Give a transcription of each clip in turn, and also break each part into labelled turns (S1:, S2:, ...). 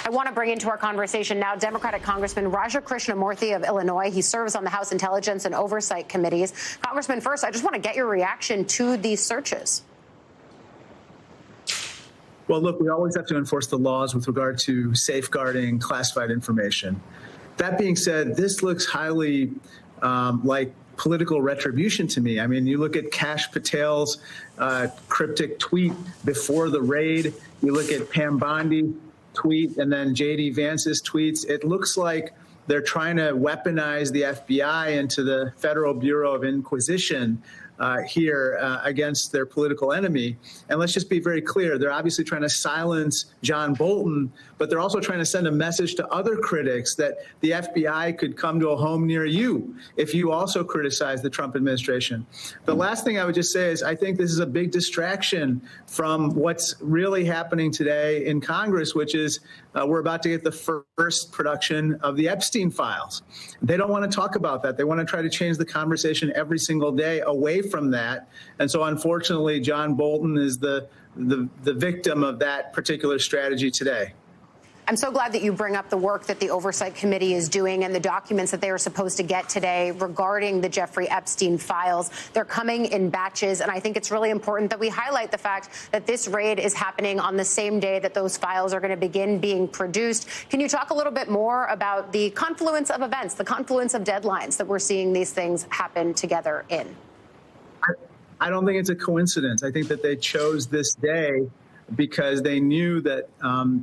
S1: I want to bring into our conversation now Democratic Congressman Krishnamoorthi of Illinois. He serves on the House Intelligence and Oversight Committees. Congressman, first, I just want to get your reaction to these searches.
S2: Well, look, we always have to enforce the laws with regard to safeguarding classified information. That being said, this looks highly like political retribution to me. I mean, you look at Kash Patel's cryptic tweet before the raid, you look at Pam Bondi's tweet, and then J.D. Vance's tweets. It looks like they're trying to weaponize the FBI into the Federal Bureau of Inquisition here against their political enemy. And let's just be very clear. They're obviously trying to silence John Bolton, but they're also trying to send a message to other critics that the FBI could come to a home near you if you also criticize the Trump administration. The last thing I would just say is I think this is a big distraction from what's really happening today in Congress, which is we're about to get the first production of the Epstein files. They don't want to talk about that. They want to try to change the conversation every single day away from that. And so, unfortunately, John Bolton is the victim of that particular strategy today.
S1: I'm so glad that you bring up the work that the Oversight Committee is doing and the documents that they are supposed to get today regarding the Jeffrey Epstein files. They're coming in batches, and I think it's really important that we highlight the fact that this raid is happening on the same day that those files are going to begin being produced. Can you talk a little bit more about the confluence of events, the confluence of deadlines that we're seeing these things happen together in?
S2: I don't think it's a coincidence. I think that they chose this day because they knew that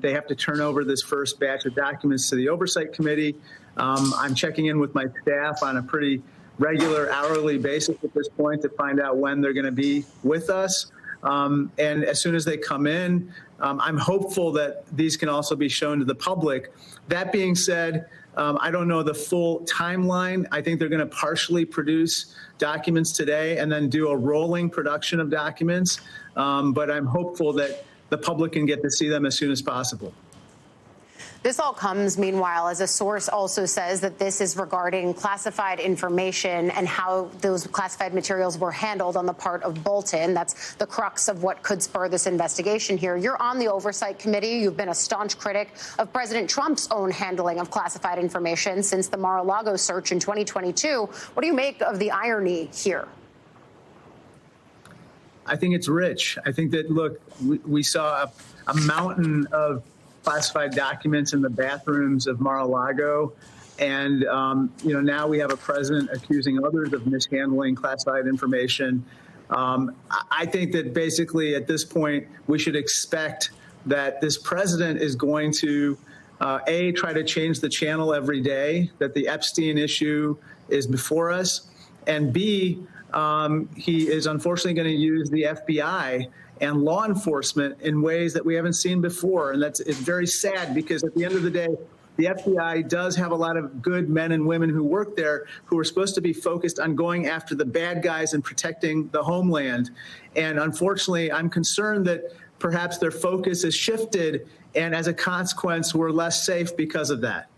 S2: they have to turn over this first batch of documents to the Oversight Committee. I'm checking in with my staff on a pretty regular hourly basis at this point to find out when they're going to be with us. And as soon as they come in, I'm hopeful that these can also be shown to the public. That being said, I don't know the full timeline. I think they're going to partially produce documents today and then do a rolling production of documents. But I'm hopeful that the public can get to see them as soon as possible.
S1: This all comes, meanwhile, as a source also says that this is regarding classified information and how those classified materials were handled on the part of Bolton. That's the crux of what could spur this investigation here. You're on the Oversight Committee. You've been a staunch critic of President Trump's own handling of classified information since the Mar-a-Lago search in 2022. What do you make of the irony here?
S2: I think it's rich. I think that, look, we saw a mountain of classified documents in the bathrooms of Mar-a-Lago. And, now we have a president accusing others of mishandling classified information. I think that basically at this point, we should expect that this president is going to, A, try to change the channel every day, that the Epstein issue is before us, and B, he is unfortunately going to use the FBI and law enforcement in ways that we haven't seen before. And it's very sad because at the end of the day, the FBI does have a lot of good men and women who work there who are supposed to be focused on going after the bad guys and protecting the homeland. And unfortunately, I'm concerned that perhaps their focus has shifted, and as a consequence, we're less safe because of that.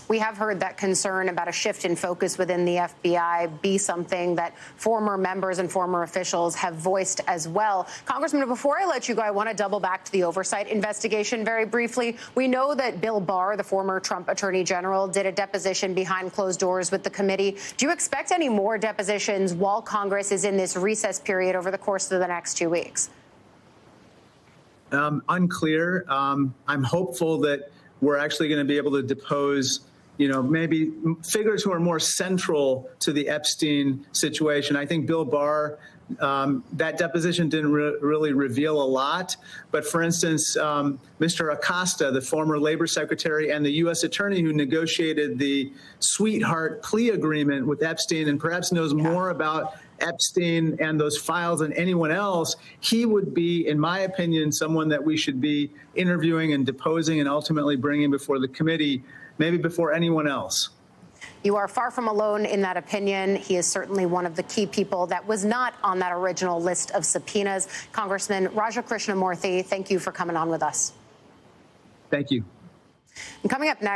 S1: We have heard that concern about a shift in focus within the FBI be something that former members and former officials have voiced as well. Congressman, before I let you go, I want to double back to the oversight investigation very briefly. We know that Bill Barr, the former Trump Attorney General, did a deposition behind closed doors with the committee. Do you expect any more depositions while Congress is in this recess period over the course of the next 2 weeks?
S2: Unclear. I'm hopeful that we're actually going to be able to depose maybe figures who are more central to the Epstein situation. I think Bill Barr, that deposition didn't really reveal a lot. But for instance, Mr. Acosta, the former labor secretary and the U.S. attorney who negotiated the sweetheart plea agreement with Epstein and perhaps knows more about Epstein and those files than anyone else, he would be, in my opinion, someone that we should be interviewing and deposing and ultimately bringing before the committee, maybe before anyone else.
S1: You are far from alone in that opinion. He is certainly one of the key people that was not on that original list of subpoenas. Congressman Krishnamoorthi, thank you for coming on with us.
S2: Thank you.
S1: And coming up next.